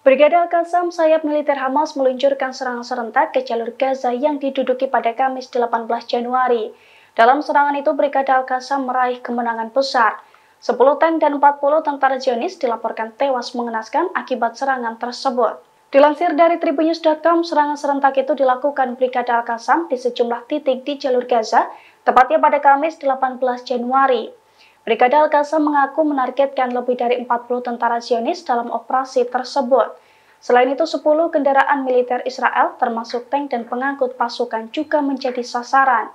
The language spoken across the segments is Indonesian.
Brigade Al-Qassam, sayap militer Hamas meluncurkan serangan serentak ke jalur Gaza yang diduduki pada Kamis 18 Januari. Dalam serangan itu, Brigade Al-Qassam meraih kemenangan besar. 10 tank dan 40 tentara Zionis dilaporkan tewas mengenaskan akibat serangan tersebut. Dilansir dari Tribunnews.com, serangan serentak itu dilakukan Brigade Al-Qassam di sejumlah titik di jalur Gaza, tepatnya pada Kamis 18 Januari. Brigade Al-Qassam mengaku menargetkan lebih dari 40 tentara Zionis dalam operasi tersebut. Selain itu, 10 kendaraan militer Israel, termasuk tank dan pengangkut pasukan, juga menjadi sasaran.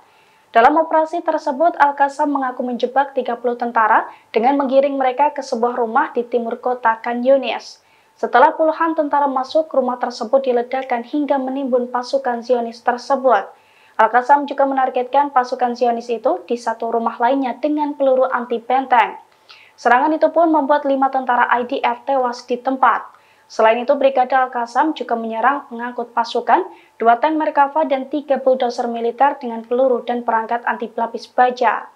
Dalam operasi tersebut, Al-Qassam mengaku menjebak 30 tentara dengan menggiring mereka ke sebuah rumah di timur kota Khan Yunis. Setelah puluhan tentara masuk, rumah tersebut diledakkan hingga menimbun pasukan Zionis tersebut. Al-Qassam juga menargetkan pasukan Zionis itu di satu rumah lainnya dengan peluru anti benteng. Serangan itu pun membuat 5 tentara IDF tewas di tempat. Selain itu, Brigade Al-Qassam juga menyerang pengangkut pasukan, 2 tank Merkava dan 3 bulldozer militer dengan peluru dan perangkat anti pelapis baja.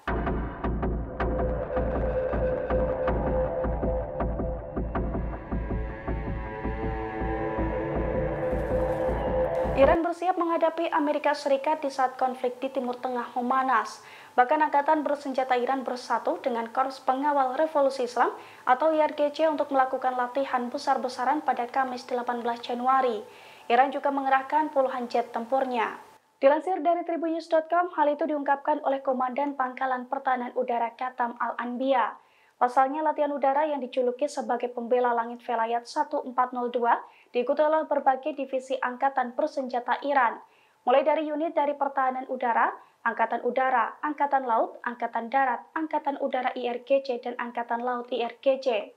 Iran bersiap menghadapi Amerika Serikat di saat konflik di Timur Tengah memanas. Bahkan Angkatan Bersenjata Iran bersatu dengan Korps Pengawal Revolusi Islam atau IRGC untuk melakukan latihan besar-besaran pada Kamis 18 Januari. Iran juga mengerahkan puluhan jet tempurnya. Dilansir dari Tribunnews.com, hal itu diungkapkan oleh Komandan Pangkalan Pertahanan Udara Qatam Al-Anbiya. Pasalnya, latihan udara yang dijuluki sebagai Pembela Langit Velayat 1402 diikuti oleh berbagai divisi Angkatan Bersenjata Iran, mulai dari unit dari Pertahanan Udara, Angkatan Udara, Angkatan Laut, Angkatan Darat, Angkatan Udara IRGC, dan Angkatan Laut IRGC.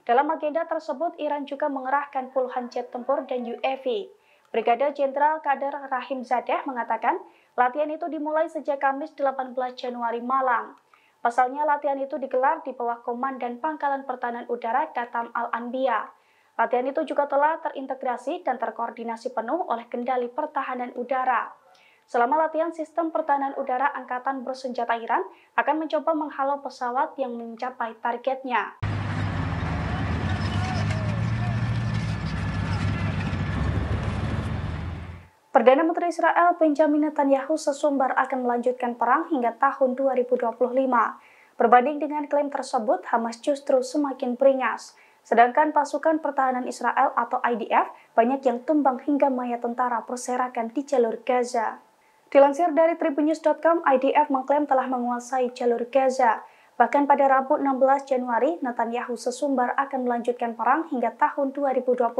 Dalam agenda tersebut, Iran juga mengerahkan puluhan jet tempur dan UAV. Brigade Jenderal Kader Rahimzadeh mengatakan, latihan itu dimulai sejak Kamis 18 Januari malam. Pasalnya, latihan itu digelar di bawah Komandan Pangkalan Pertahanan Udara Qatam Al-Anbiya. Latihan itu juga telah terintegrasi dan terkoordinasi penuh oleh Kendali Pertahanan Udara. Selama latihan, sistem pertahanan udara Angkatan Bersenjata Iran akan mencoba menghalau pesawat yang mencapai targetnya. Perdana Menteri Israel Benjamin Netanyahu sesumbar akan melanjutkan perang hingga tahun 2025. Berbanding dengan klaim tersebut, Hamas justru semakin beringas. Sedangkan pasukan pertahanan Israel atau IDF banyak yang tumbang hingga mayat tentara berserakan di jalur Gaza. Dilansir dari Tribunnews.com, IDF mengklaim telah menguasai jalur Gaza. Bahkan pada Rabu 16 Januari, Netanyahu sesumbar akan melanjutkan perang hingga tahun 2025.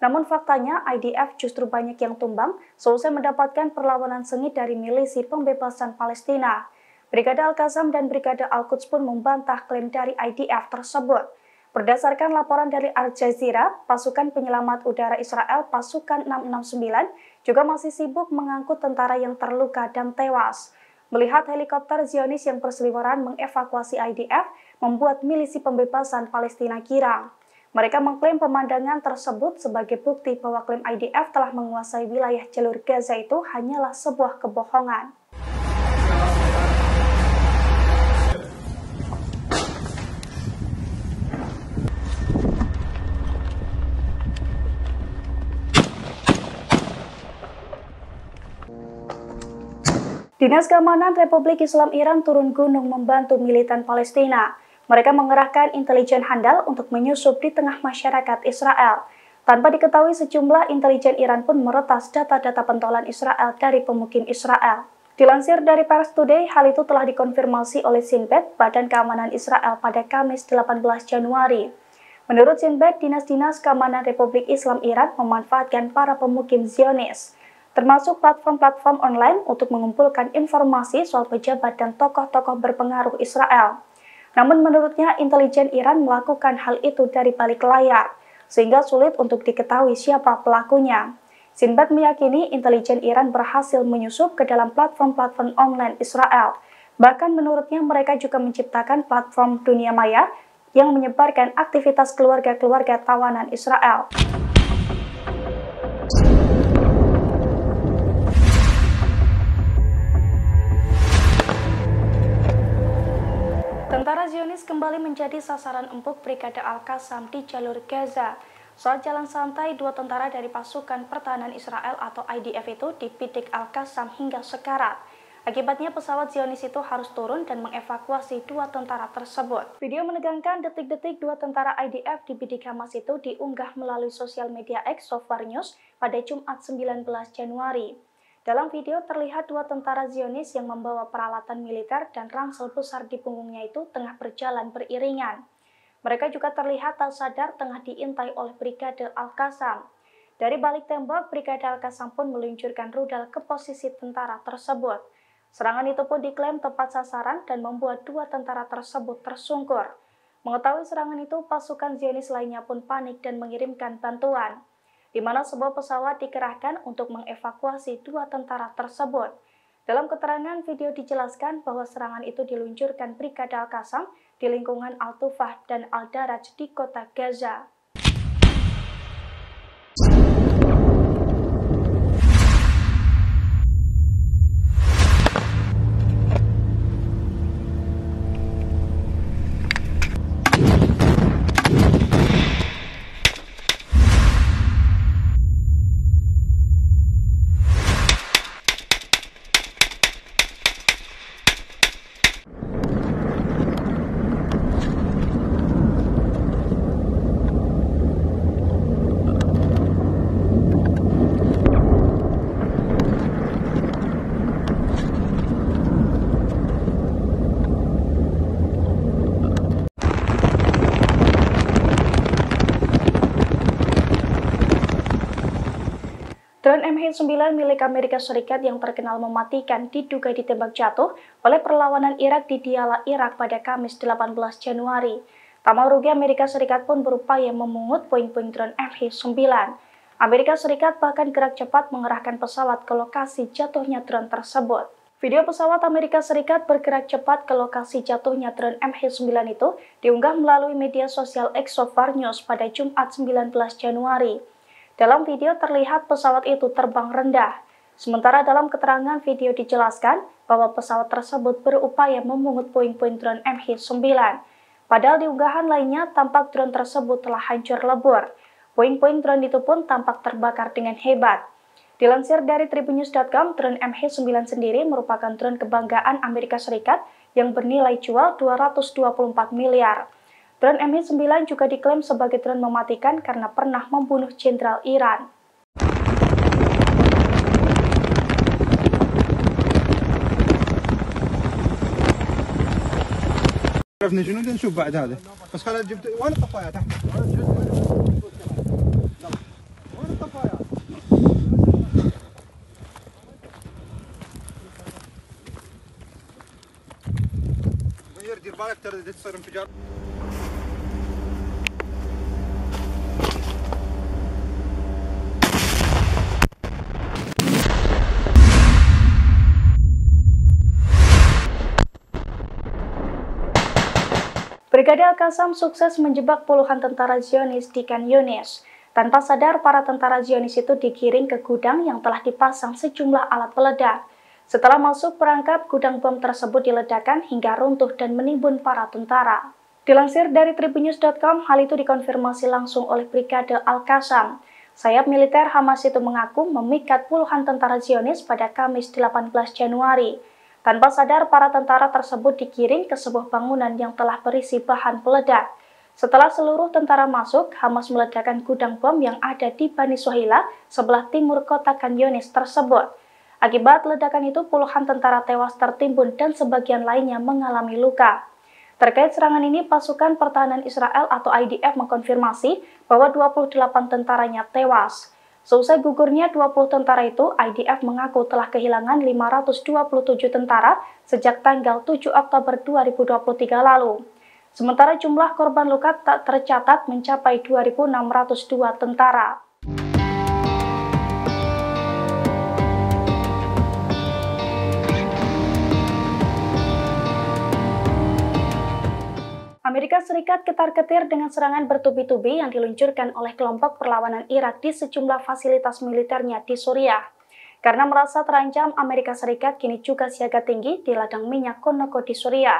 Namun faktanya, IDF justru banyak yang tumbang seusai mendapatkan perlawanan sengit dari milisi pembebasan Palestina. Brigade Al-Qassam dan Brigade Al-Quds pun membantah klaim dari IDF tersebut. Berdasarkan laporan dari Al Jazeera, pasukan penyelamat udara Israel pasukan 669 juga masih sibuk mengangkut tentara yang terluka dan tewas. Melihat helikopter Zionis yang berseliweran mengevakuasi IDF, membuat milisi pembebasan Palestina girang. Mereka mengklaim pemandangan tersebut sebagai bukti bahwa klaim IDF telah menguasai wilayah jalur Gaza itu hanyalah sebuah kebohongan. Dinas Keamanan Republik Islam Iran turun gunung membantu militan Palestina. Mereka mengerahkan intelijen handal untuk menyusup di tengah masyarakat Israel. Tanpa diketahui, sejumlah intelijen Iran pun meretas data-data pentolan Israel dari pemukim Israel. Dilansir dari Pars Today, hal itu telah dikonfirmasi oleh Shin Bet, Badan Keamanan Israel pada Kamis 18 Januari. Menurut Shin Bet, dinas-dinas keamanan Republik Islam Iran memanfaatkan para pemukim Zionis, termasuk platform-platform online untuk mengumpulkan informasi soal pejabat dan tokoh-tokoh berpengaruh Israel. Namun menurutnya, intelijen Iran melakukan hal itu dari balik layar, sehingga sulit untuk diketahui siapa pelakunya. Shin Bet meyakini intelijen Iran berhasil menyusup ke dalam platform-platform online Israel. Bahkan menurutnya mereka juga menciptakan platform dunia maya yang menyebarkan aktivitas keluarga-keluarga tawanan Israel. Tentara Zionis kembali menjadi sasaran empuk Brigade Al-Qassam di jalur Gaza. Saat jalan santai, dua tentara dari pasukan pertahanan Israel atau IDF itu dibidik Al-Qassam hingga sekarat. Akibatnya pesawat Zionis itu harus turun dan mengevakuasi dua tentara tersebut. Video menegangkan detik-detik dua tentara IDF dibidik Hamas itu diunggah melalui sosial media X Sofar News pada Jumat 19 Januari. Dalam video terlihat dua tentara Zionis yang membawa peralatan militer dan ransel besar di punggungnya itu tengah berjalan beriringan. Mereka juga terlihat tak sadar tengah diintai oleh Brigade Al-Qassam. Dari balik tembok, Brigade Al-Qassam pun meluncurkan rudal ke posisi tentara tersebut. Serangan itu pun diklaim tepat sasaran dan membuat dua tentara tersebut tersungkur. Mengetahui serangan itu, pasukan Zionis lainnya pun panik dan mengirimkan bantuan, di mana sebuah pesawat dikerahkan untuk mengevakuasi dua tentara tersebut. Dalam keterangan video dijelaskan bahwa serangan itu diluncurkan Brigade Al-Qassam di lingkungan Al-Tufah dan Al-Daraj di kota Gaza. Drone MH9 milik Amerika Serikat yang terkenal mematikan diduga ditembak jatuh oleh perlawanan Irak di Diyala, Irak pada Kamis 18 Januari. Tak mau rugi, Amerika Serikat pun berupaya memungut puing-puing drone MH9. Amerika Serikat bahkan gerak cepat mengerahkan pesawat ke lokasi jatuhnya drone tersebut. Video pesawat Amerika Serikat bergerak cepat ke lokasi jatuhnya drone MH9 itu diunggah melalui media sosial X Sofar News pada Jumat 19 Januari. Dalam video terlihat pesawat itu terbang rendah. Sementara dalam keterangan video dijelaskan bahwa pesawat tersebut berupaya memungut puing-puing drone MH9. Padahal di unggahan lainnya tampak drone tersebut telah hancur lebur. Puing-puing drone itu pun tampak terbakar dengan hebat. Dilansir dari tribunnews.com, drone MH9 sendiri merupakan drone kebanggaan Amerika Serikat yang bernilai jual 224 miliar. Drone MH9 juga diklaim sebagai drone mematikan karena pernah membunuh jenderal Iran. عرفنا شنو بدنا نشوف بعد هذا بس خلينا جبت وين الطفايه تحت وين الطفايه غير دير بالك ترى تصير انفجار. Brigade Al-Qassam sukses menjebak puluhan tentara Zionis di Khan Yunis. Tanpa sadar, para tentara Zionis itu digiring ke gudang yang telah dipasang sejumlah alat peledak. Setelah masuk perangkap, gudang bom tersebut diledakkan hingga runtuh dan menimbun para tentara. Dilansir dari tribunnews.com, hal itu dikonfirmasi langsung oleh Brigade Al-Qassam. Sayap militer Hamas itu mengaku memikat puluhan tentara Zionis pada Kamis 18 Januari. Tanpa sadar, para tentara tersebut digiring ke sebuah bangunan yang telah berisi bahan peledak. Setelah seluruh tentara masuk, Hamas meledakkan gudang bom yang ada di Bani Suhaila, sebelah timur kota Khan Yunis tersebut. Akibat ledakan itu, puluhan tentara tewas tertimbun dan sebagian lainnya mengalami luka. Terkait serangan ini, pasukan pertahanan Israel atau IDF mengkonfirmasi bahwa 28 tentaranya tewas. Seusai gugurnya 20 tentara itu, IDF mengaku telah kehilangan 527 tentara sejak tanggal 7 Oktober 2023 lalu. Sementara jumlah korban luka tak tercatat mencapai 2.602 tentara. Amerika Serikat ketar-ketir dengan serangan bertubi-tubi yang diluncurkan oleh kelompok perlawanan Irak di sejumlah fasilitas militernya di Suriah. Karena merasa terancam, Amerika Serikat kini juga siaga tinggi di ladang minyak Konoko di Suriah.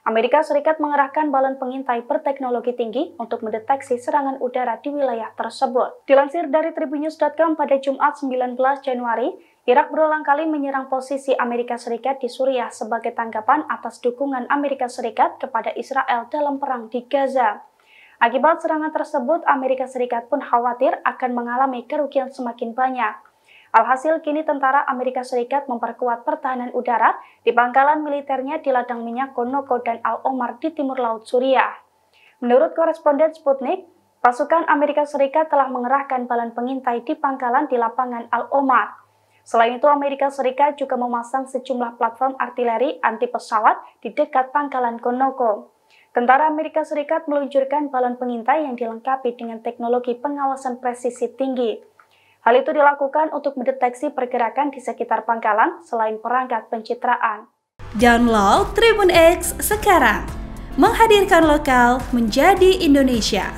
Amerika Serikat mengerahkan balon pengintai berteknologi tinggi untuk mendeteksi serangan udara di wilayah tersebut. Dilansir dari Tribunnews.com pada Jumat 19 Januari, Irak berulang kali menyerang posisi Amerika Serikat di Suriah sebagai tanggapan atas dukungan Amerika Serikat kepada Israel dalam perang di Gaza. Akibat serangan tersebut, Amerika Serikat pun khawatir akan mengalami kerugian semakin banyak. Alhasil, kini tentara Amerika Serikat memperkuat pertahanan udara di pangkalan militernya di ladang minyak Konoko dan Al-Omar di timur laut Suriah. Menurut koresponden Sputnik, pasukan Amerika Serikat telah mengerahkan balon pengintai di pangkalan di lapangan Al-Omar. Selain itu, Amerika Serikat juga memasang sejumlah platform artileri anti pesawat di dekat pangkalan Konoko. Tentara Amerika Serikat meluncurkan balon pengintai yang dilengkapi dengan teknologi pengawasan presisi tinggi. Hal itu dilakukan untuk mendeteksi pergerakan di sekitar pangkalan selain perangkat pencitraan. Download Tribun X sekarang, menghadirkan lokal menjadi Indonesia.